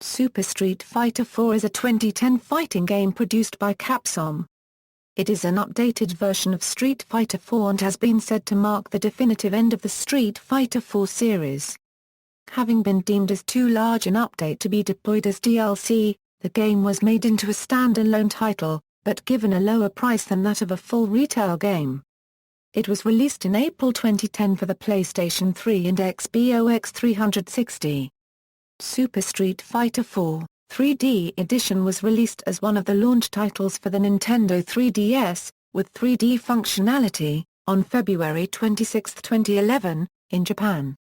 Super Street Fighter 4 is a 2010 fighting game produced by Capcom. It is an updated version of Street Fighter 4 and has been said to mark the definitive end of the Street Fighter 4 series. Having been deemed as too large an update to be deployed as DLC, the game was made into a standalone title, but given a lower price than that of a full retail game. It was released in April 2010 for the PlayStation 3 and Xbox 360. Super Street Fighter 4 3D Edition was released as one of the launch titles for the Nintendo 3DS, with 3D functionality, on February 26, 2011, in Japan.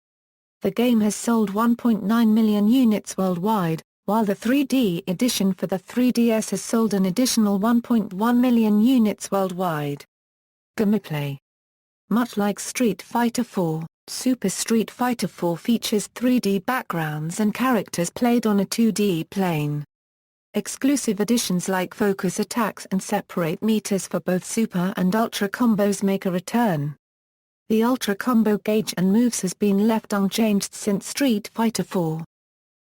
The game has sold 1.9 million units worldwide, while the 3D edition for the 3DS has sold an additional 1.1 million units worldwide. Gameplay. Much like Street Fighter 4, Super Street Fighter 4 features 3D backgrounds and characters played on a 2D plane. Exclusive additions like focus attacks and separate meters for both Super and Ultra combos make a return. The Ultra combo gauge and moves has been left unchanged since Street Fighter 4.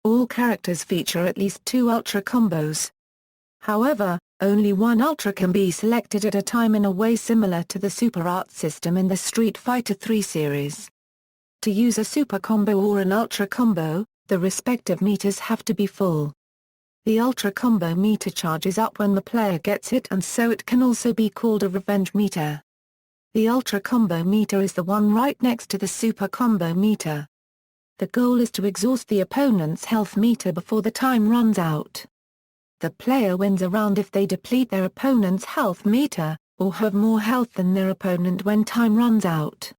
All characters feature at least 2 Ultra combos. However, only one Ultra can be selected at a time in a way similar to the Super Art system in the Street Fighter 3 series. To use a Super combo or an Ultra combo, the respective meters have to be full. The Ultra combo meter charges up when the player gets hit, and so it can also be called a revenge meter. The Ultra combo meter is the one right next to the Super combo meter. The goal is to exhaust the opponent's health meter before the time runs out. The player wins a round if they deplete their opponent's health meter, or have more health than their opponent when time runs out.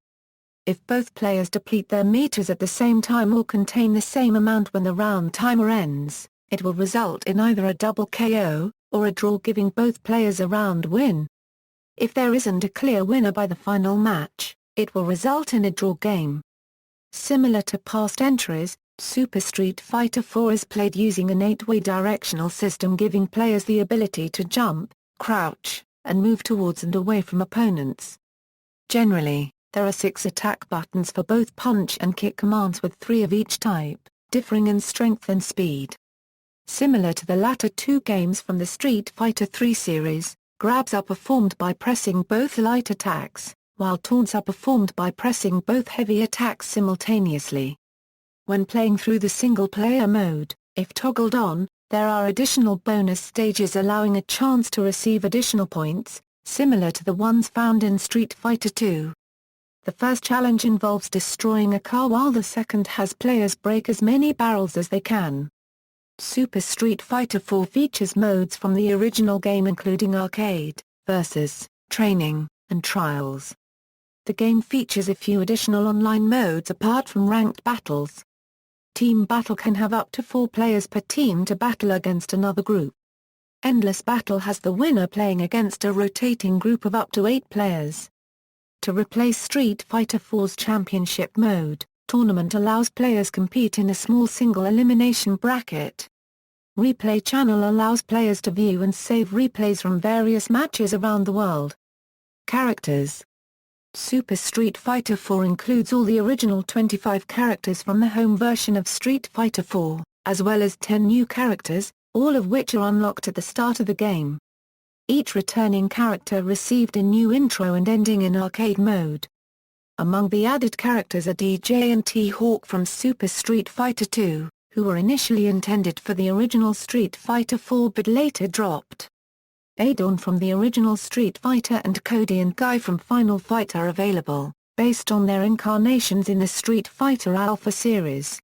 If both players deplete their meters at the same time or contain the same amount when the round timer ends, it will result in either a double KO, or a draw, giving both players a round win. If there isn't a clear winner by the final match, it will result in a draw game. Similar to past entries, Super Street Fighter 4 is played using an 8-way directional system, giving players the ability to jump, crouch, and move towards and away from opponents. Generally, there are 6 attack buttons for both punch and kick commands, with 3 of each type, differing in strength and speed. Similar to the latter 2 games from the Street Fighter 3 series, grabs are performed by pressing both light attacks, while taunts are performed by pressing both heavy attacks simultaneously. When playing through the single-player mode, if toggled on, there are additional bonus stages allowing a chance to receive additional points, similar to the ones found in Street Fighter 2. The first challenge involves destroying a car, while the second has players break as many barrels as they can. Super Street Fighter 4 features modes from the original game, including Arcade, Versus, Training, and Trials. The game features a few additional online modes apart from ranked battles. Team Battle can have up to 4 players per team to battle against another group. Endless Battle has the winner playing against a rotating group of up to 8 players. To replace Street Fighter 4's Championship mode, Tournament allows players compete in a small single elimination bracket. Replay Channel allows players to view and save replays from various matches around the world. Characters. Super Street Fighter 4 includes all the original 25 characters from the home version of Street Fighter 4, as well as 10 new characters, all of which are unlocked at the start of the game. Each returning character received a new intro and ending in arcade mode. Among the added characters are DJ and T-Hawk from Super Street Fighter 2, who were initially intended for the original Street Fighter 4 but later dropped. Adorn from the original Street Fighter and Cody and Guy from Final Fight are available, based on their incarnations in the Street Fighter Alpha series.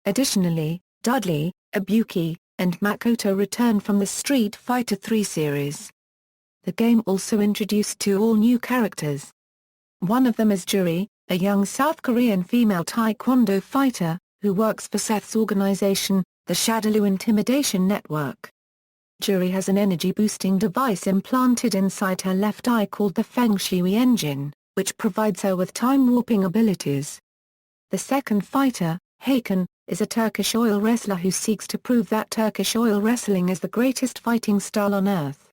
Additionally, Dudley, Ibuki, and Makoto return from the Street Fighter 3 series. The game also introduced 2 all-new characters. One of them is Juri, a young South Korean female taekwondo fighter, who works for Seth's organization, the Shadaloo Intimidation Network. Juri has an energy-boosting device implanted inside her left eye called the Feng Shui Engine, which provides her with time-warping abilities. The second fighter, Hakan, is a Turkish oil wrestler who seeks to prove that Turkish oil wrestling is the greatest fighting style on Earth.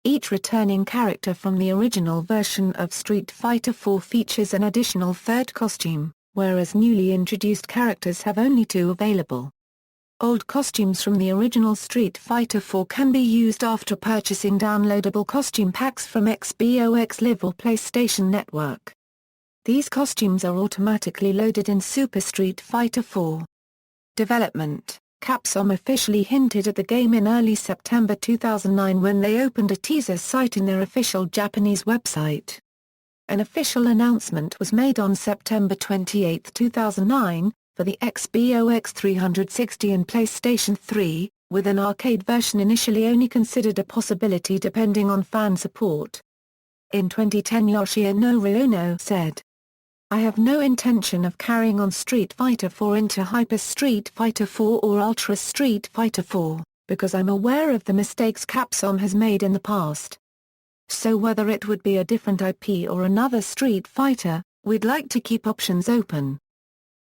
Each returning character from the original version of Street Fighter 4 features an additional third costume, whereas newly introduced characters have only 2 available. Old costumes from the original Street Fighter IV can be used after purchasing downloadable costume packs from Xbox Live or PlayStation Network. These costumes are automatically loaded in Super Street Fighter IV. Development: Capcom officially hinted at the game in early September 2009 when they opened a teaser site in their official Japanese website. An official announcement was made on September 28, 2009, for the Xbox 360 and PlayStation 3, with an arcade version initially only considered a possibility depending on fan support. In 2010, Yoshinori Ono said, "I have no intention of carrying on Street Fighter IV into Hyper Street Fighter IV or Ultra Street Fighter IV, because I'm aware of the mistakes Capcom has made in the past. So whether it would be a different IP or another Street Fighter, we'd like to keep options open.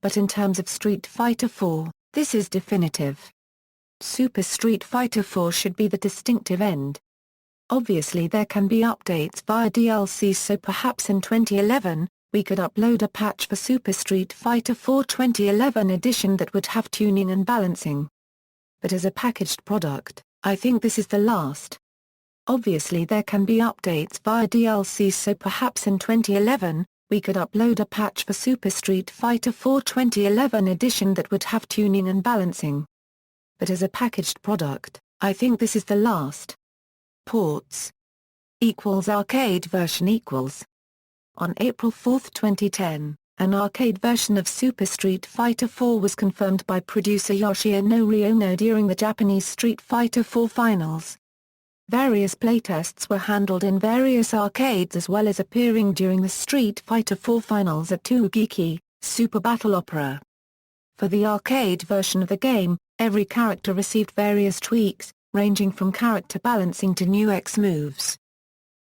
But in terms of Street Fighter IV, this is definitive. Super Street Fighter IV should be the distinctive end. Obviously there can be updates via DLC, so perhaps in 2011, we could upload a patch for Super Street Fighter IV 2011 edition that would have tuning and balancing. But as a packaged product, I think this is the last. Obviously there can be updates via DLC, so perhaps in 2011, we could upload a patch for Super Street Fighter IV 2011 edition that would have tuning and balancing. But as a packaged product, I think this is the last. Ports. Arcade version . On April 4, 2010, an arcade version of Super Street Fighter IV was confirmed by producer Yoshinori Ono during the Japanese Street Fighter IV finals. Various playtests were handled in various arcades as well as appearing during the Street Fighter IV finals at Tougeki, Super Battle Opera. For the arcade version of the game, every character received various tweaks, ranging from character balancing to new X moves.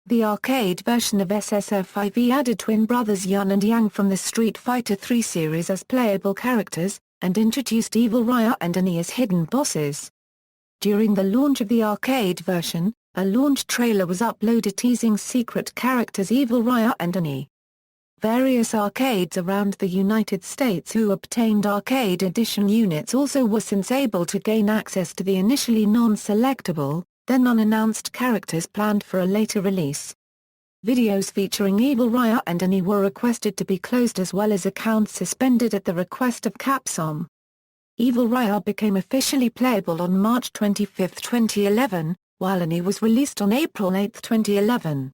The arcade version of SSR5 added twin brothers Yun and Yang from the Street Fighter III series as playable characters, and introduced Evil Ryu and Ani as hidden bosses. During the launch of the arcade version, a launch trailer was uploaded teasing secret characters Evil Ryu and Ani. Various arcades around the United States who obtained Arcade Edition units also were since able to gain access to the initially non-selectable, then unannounced characters planned for a later release. Videos featuring Evil Ryu and Ani were requested to be closed as well as accounts suspended at the request of Capcom. Evil Ryu became officially playable on March 25, 2011, while Ani was released on April 8, 2011.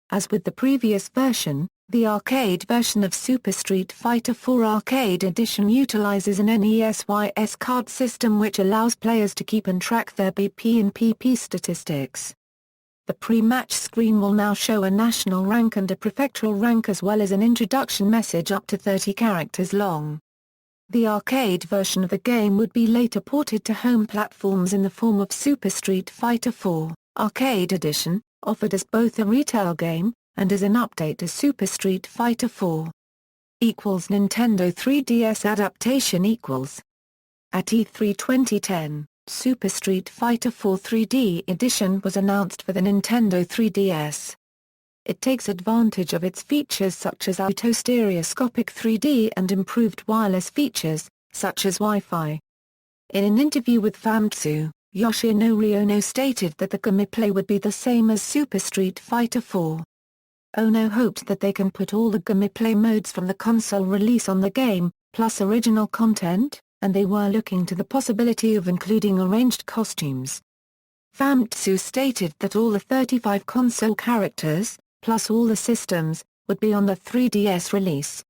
As with the previous version, the arcade version of Super Street Fighter IV Arcade Edition utilizes an NESYS card system which allows players to keep and track their BP and PP statistics. The pre-match screen will now show a national rank and a prefectural rank as well as an introduction message up to 30 characters long. The arcade version of the game would be later ported to home platforms in the form of Super Street Fighter IV Arcade Edition, offered as both a retail game, and as an update to Super Street Fighter IV. Nintendo 3DS adaptation . At E3 2010, Super Street Fighter IV 3D Edition was announced for the Nintendo 3DS. It takes advantage of its features such as auto-stereoscopic 3D and improved wireless features, such as Wi-Fi. In an interview with Famitsu, Yoshinori Ono stated that the gameplay would be the same as Super Street Fighter IV. Ono hoped that they can put all the gameplay modes from the console release on the game, plus original content, and they were looking to the possibility of including arranged costumes. Famitsu stated that all the 35 console characters, plus all the systems, would be on the 3DS release.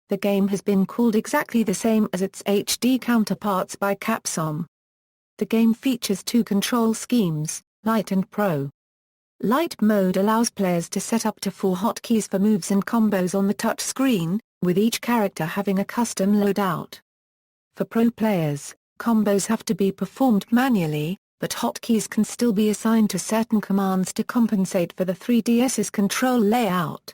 The game has been called exactly the same as its HD counterparts by Capcom. The game features two control schemes, Lite and Pro. Lite mode allows players to set up to 4 hotkeys for moves and combos on the touch screen, with each character having a custom loadout. For Pro players, combos have to be performed manually, but hotkeys can still be assigned to certain commands to compensate for the 3DS's control layout.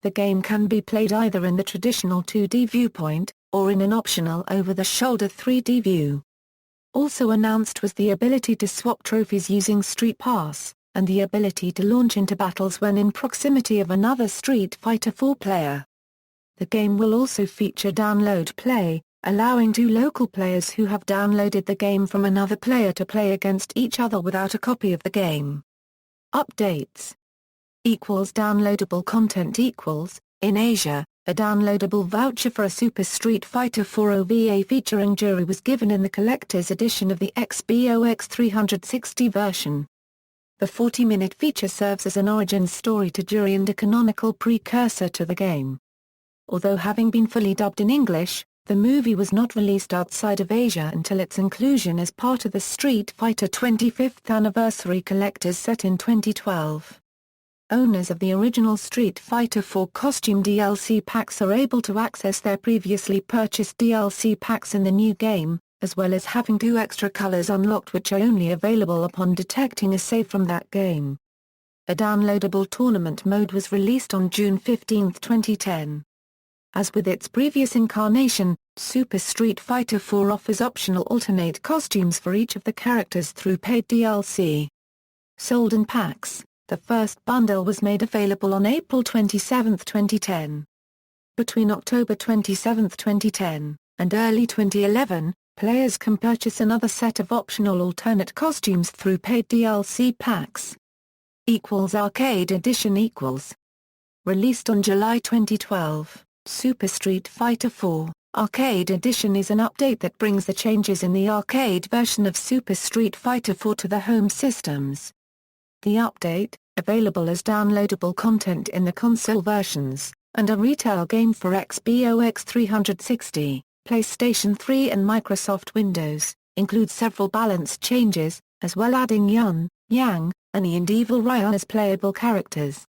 The game can be played either in the traditional 2D viewpoint, or in an optional over-the-shoulder 3D view. Also announced was the ability to swap trophies using Street Pass, and the ability to launch into battles when in proximity of another Street Fighter IV player. The game will also feature download play, allowing two local players who have downloaded the game from another player to play against each other without a copy of the game. Updates. Downloadable content in Asia, a downloadable voucher for a Super Street Fighter 4 OVA featuring Jury was given in the collector's edition of the XBOX 360 version. The 40-minute feature serves as an origin story to Jury and a canonical precursor to the game. Although having been fully dubbed in English, the movie was not released outside of Asia until its inclusion as part of the Street Fighter 25th Anniversary Collector's Set in 2012. Owners of the original Street Fighter 4 costume DLC packs are able to access their previously purchased DLC packs in the new game, as well as having 2 extra colors unlocked which are only available upon detecting a save from that game. A downloadable tournament mode was released on June 15, 2010. As with its previous incarnation, Super Street Fighter 4 offers optional alternate costumes for each of the characters through paid DLC. Sold in packs, the first bundle was made available on April 27, 2010. Between October 27, 2010, and early 2011, players can purchase another set of optional alternate costumes through paid DLC packs. Arcade Edition Released on July 2012, Super Street Fighter 4 Arcade Edition is an update that brings the changes in the arcade version of Super Street Fighter 4 to the home systems. The update, available as downloadable content in the console versions, and a retail game for XBOX 360, PlayStation 3 and Microsoft Windows, includes several balance changes, as well adding Yun, Yang, Ani and Evil Ryan as playable characters.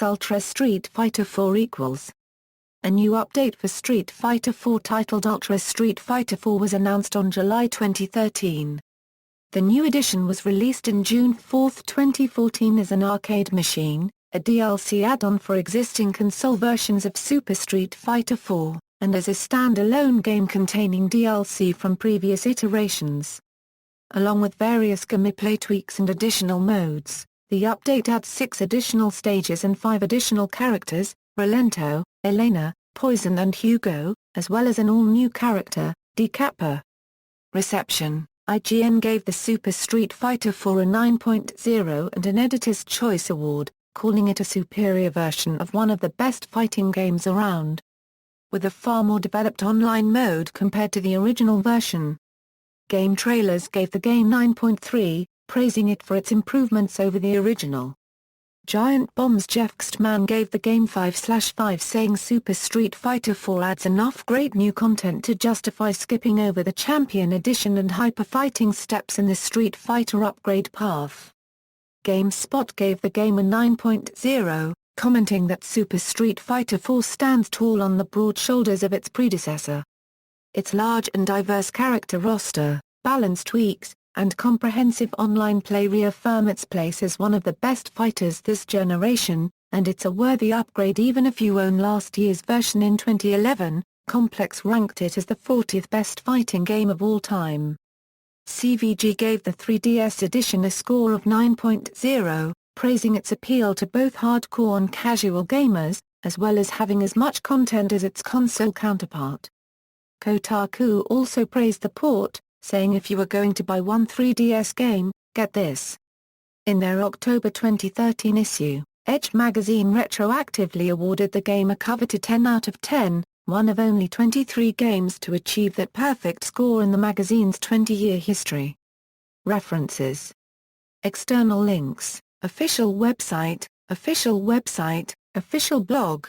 Ultra Street Fighter 4 A new update for Street Fighter 4 titled Ultra Street Fighter 4 was announced on July 2013. The new edition was released in June 4, 2014 as an arcade machine, a DLC add-on for existing console versions of Super Street Fighter 4, and as a standalone game containing DLC from previous iterations. Along with various gameplay tweaks and additional modes, the update adds 6 additional stages and 5 additional characters, Rolento, Elena, Poison and Hugo, as well as an all-new character, Decapper. Reception. IGN gave the Super Street Fighter 4 a 9.0 and an Editor's Choice Award, calling it a superior version of one of the best fighting games around, with a far more developed online mode compared to the original version. Game Trailers gave the game 9.3, praising it for its improvements over the original. Giant Bomb's Jeff Kstman gave the game 5/5, saying Super Street Fighter 4 adds enough great new content to justify skipping over the Champion Edition and hyper fighting steps in the Street Fighter upgrade path. GameSpot gave the game a 9.0, commenting that Super Street Fighter 4 stands tall on the broad shoulders of its predecessor. Its large and diverse character roster, balance tweaks, and comprehensive online play reaffirm its place as one of the best fighters this generation, and it's a worthy upgrade even if you own last year's version in 2011. Complex ranked it as the 40th best fighting game of all time. CVG gave the 3DS edition a score of 9.0, praising its appeal to both hardcore and casual gamers, as well as having as much content as its console counterpart. Kotaku also praised the port, saying if you are going to buy one 3DS game, get this. In their October 2013 issue, Edge magazine retroactively awarded the game a coveted 10 out of 10, one of only 23 games to achieve that perfect score in the magazine's 20-year history. References. External links, official website, official blog,